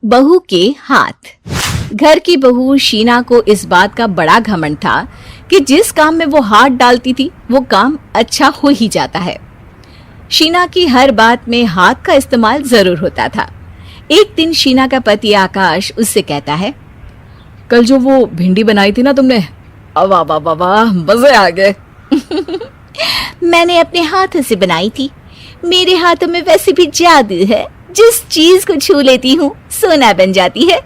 बहू के हाथ। घर की बहू शीना को इस बात का बड़ा घमंड था कि जिस काम में वो हाथ डालती थी वो काम अच्छा हो ही जाता है। शीना की हर बात में हाथ का इस्तेमाल जरूर होता था। एक दिन शीना का पति आकाश उससे कहता है, कल जो वो भिंडी बनाई थी ना तुमने, वाह वाह वाह वाह, मजे आ गए। मैंने अपने हाथों से बनाई थी। मेरे हाथों में वैसे भी जादू है, जिस चीज को छू लेती हूँ सोना बन जाती है।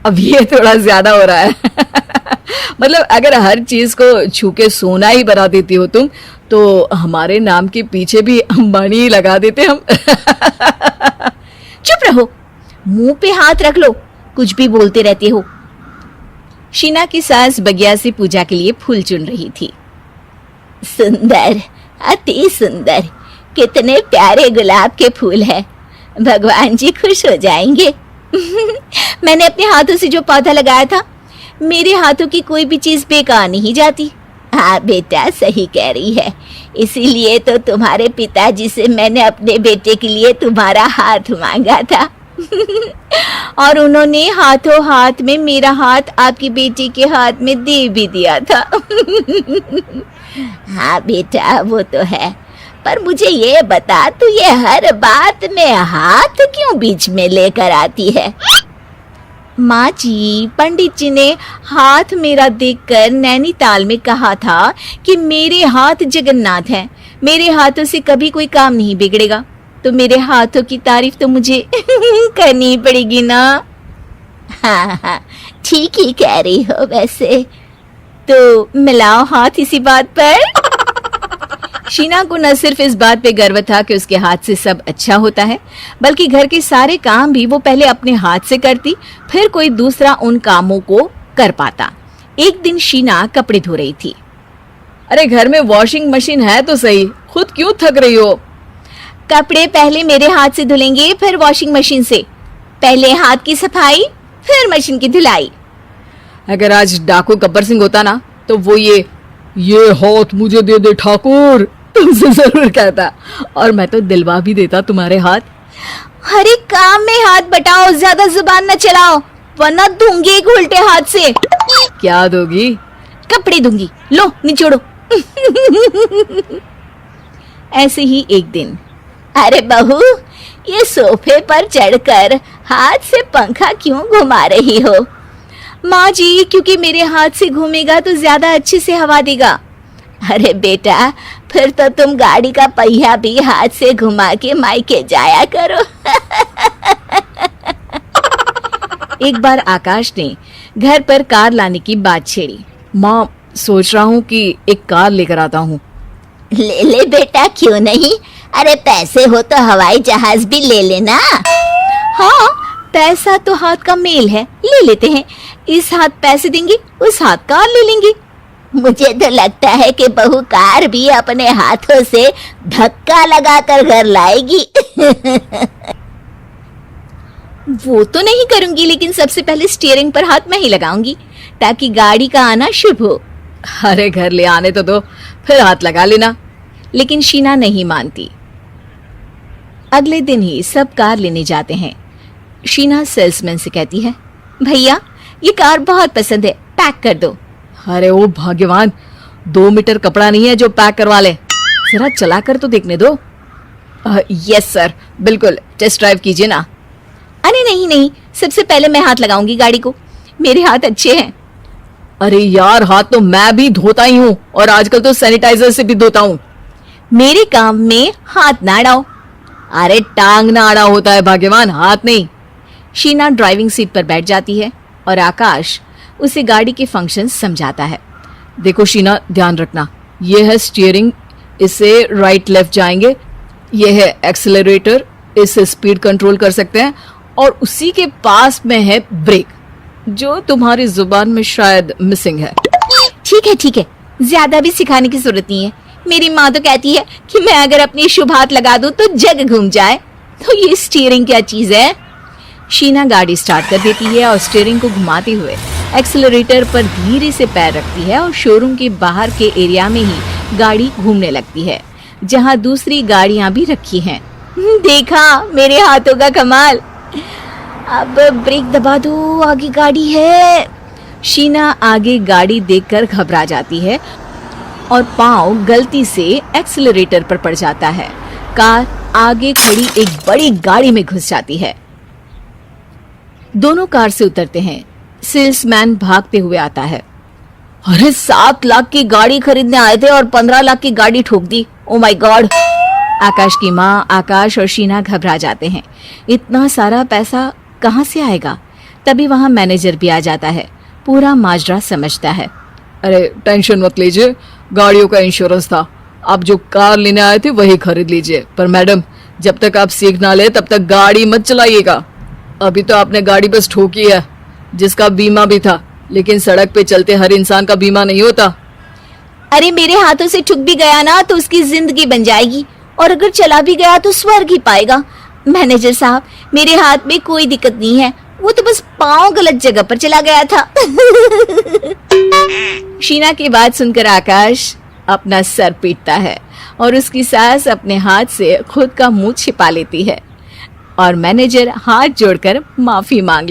अब ये थोड़ा ज्यादा हो रहा है। मतलब अगर हर चीज को छू के सोना ही बना देती हो तुम, तो हमारे नाम के पीछे भी अंबानी लगा देते हम। चुप रहो, मुंह पे हाथ रख लो, कुछ भी बोलते रहते हो। शीना की सास बगिया से पूजा के लिए फूल चुन रही थी। सुंदर, अति सुंदर, कितने प्यारे गुलाब के फूल हैं। भगवान जी खुश हो जाएंगे। मैंने अपने हाथों से जो पौधा लगाया था, मेरे हाथों की कोई भी चीज बेकार नहीं जाती। हाँ बेटा, सही कह रही है। इसीलिए तो तुम्हारे पिताजी से मैंने अपने बेटे के लिए तुम्हारा हाथ मांगा था। और उन्होंने हाथों हाथ में मेरा हाथ आपकी बेटी के हाथ में दे भी दिया था। हाँ बेटा, वो तो है, पर मुझे ये बता, तू ये हर बात में हाथ क्यों बीच में लेकर आती है? माँ जी, पंडित जी ने हाथ मेरा देखकर नैनीताल में कहा था कि मेरे हाथ जगन्नाथ हैं, मेरे हाथों से कभी कोई काम नहीं बिगड़ेगा। तो मेरे हाथों की तारीफ तो मुझे करनी पड़ेगी ना। हाँ हाँ, ठीक ही कह रही हो। वैसे तो मिलाओ हाथ इसी बात पर। शीना को न सिर्फ इस बात पे गर्व था कि उसके हाथ से सब अच्छा होता है, बल्कि घर के सारे काम भी वो पहले अपने हाथ से करती, फिर कोई दूसरा उन कामों को कर पाता। एक दिन शीना कपड़े धो रही थी। अरे घर में वॉशिंग मशीन है तो सही, खुद क्यों थक रही हो? कपड़े पहले मेरे हाथ से धुलेंगे, फिर वॉशिंग मशीन से। पहले हाथ की सफाई, फिर मशीन की धुलाई। अगर आज डाकू गब्बर सिंह होता ना, तो वो ये हाथ मुझे दे दे ठाकुर तुमसे जरूर कहता, और मैं तो दिलवा भी देता तुम्हारे हाथ। हर एक काम में हाथ बटाओ, ज्यादा जुबान न चलाओ, वरना दूंगी एक उल्टे हाथ से। क्या दोगी? कपड़े दूंगी, लो निचोड़ो। ऐसे ही एक दिन, अरे बहू, ये सोफे पर चढ़कर हाथ से पंखा क्यों घुमा रही हो? माँ जी, क्योंकि मेरे हाथ से घूमेगा तो ज्यादा अच्छे से हवा देगा। अरे बेटा, फिर तो तुम गाड़ी का पहिया भी हाथ से घुमा के मायके जाया करो। एक बार आकाश ने घर पर कार लाने की बात छेड़ी। माँ, सोच रहा हूँ कि एक कार लेकर आता हूँ। ले ले बेटा, क्यों नहीं? अरे पैसे हो तो हवाई जहाज भी ले लेना। हाँ, पैसा तो हाथ का मेल है, ले लेते हैं। इस हाथ पैसे देंगे, उस हाथ कार ले लेंगे। मुझे तो लगता है कि बहू कार भी अपने हाथों से धक्का लगाकर घर लाएगी। वो तो नहीं करूंगी, लेकिन सबसे पहले स्टीयरिंग पर हाथ मैं ही लगाऊंगी, ताकि गाड़ी का आना शुभ हो। अरे घर ले आने तो दो, फिर हाथ लगा लेना। लेकिन शीना नहीं मानती। अगले दिन ही सब कार लेने जाते हैं। शीना सेल्समैन से कहती है, भैया ये कार बहुत पसंद है, पैक कर दो। अरे ओ भाग्यवान, 2 मीटर कपड़ा नहीं है जो पैक करवा ले, जरा चला कर तो देखने दो। यस सर, बिल्कुल, टेस्ट ड्राइव कीजिए ना। अरे नहीं नहीं, सबसे पहले मैं हाथ लगाऊंगी गाड़ी को, मेरे हाथ अच्छे हैं। अरे यार, हाथ तो मैं भी धोता ही हूँ, और आजकल तो सैनिटाइजर से भी धोता हूँ। मेरे काम में हाथ ना अड़ाओ। अरे टांग ना अड़ा होता है भाग्यवान, हाथ नहीं। शीना ड्राइविंग सीट पर बैठ जाती है और आकाश उसे गाड़ी के फंक्शंस समझाता है। देखो शीना, ध्यान रखना, ये है स्टीयरिंग, इससे राइट लेफ्ट जाएंगे। ये है एक्सेलरेटर, इससे स्पीड कंट्रोल कर सकते हैं, और उसी के पास में है ब्रेक, जो तुम्हारी जुबान में शायद मिसिंग है। ठीक है, ज्यादा भी सिखाने की जरूरत नहीं है। मेरी माँ तो कहती है कि मैं अगर अपनी शुभ हाथ लगा दूं तो जग घूम जाए, तो ये स्टीयरिंग क्या चीज है? शीना गाड़ी स्टार्ट कर देती है और स्टीयरिंग को घुमाते हुए एक्सेलरेटर पर धीरे से पैर रखती है, और शोरूम के बाहर के एरिया में ही गाड़ी घूमने लगती है, जहाँ दूसरी गाड़ियां भी रखी हैं। देखा मेरे हाथों का कमाल। अब ब्रेक दबा दो, आगे गाड़ी है। शीना आगे गाड़ी देखकर घबरा जाती है और पाँव गलती से एक्सीलरेटर पर पड़ जाता है। कार आगे खड़ी एक बड़ी गाड़ी में घुस जाती है। दोनों कार से उतरते हैं। सेल्समैन भागते हुए आता है। अरे 7 लाख की गाड़ी खरीदने आए थे और 15 लाख की गाड़ी ठोक दी। Oh my God. आकाश की माँ, आकाश और शीना घबरा जाते हैं। इतना सारा पैसा कहाँ से आएगा? तभी वहां मैनेजर भी आ जाता है। पूरा माजरा समझता है। अरे टेंशन मत लीजिए, गाड़ियों का इंश्योरेंस था। आप जो कार लेने आए थे वही खरीद लीजिए। पर मैडम, जब तक आप सीख ना ले तब तक गाड़ी मत चलाइएगा। अभी तो आपने गाड़ी बस ठोकी है, जिसका बीमा भी था, लेकिन सड़क पे चलते हर इंसान का बीमा नहीं होता। अरे मेरे हाथों से ठुक भी गया ना तो उसकी जिंदगी बन जाएगी, और अगर चला भी गया तो स्वर्ग ही पाएगा। मैनेजर साहब, मेरे हाथ में कोई दिक्कत नहीं है, वो तो बस पाँव गलत जगह पर चला गया था। शीना की बात सुनकर आकाश अपना सर पीटता है और उसकी सास अपने हाथ से खुद का मुंह छिपा लेती है और मैनेजर हाथ जोड़कर माफी मांग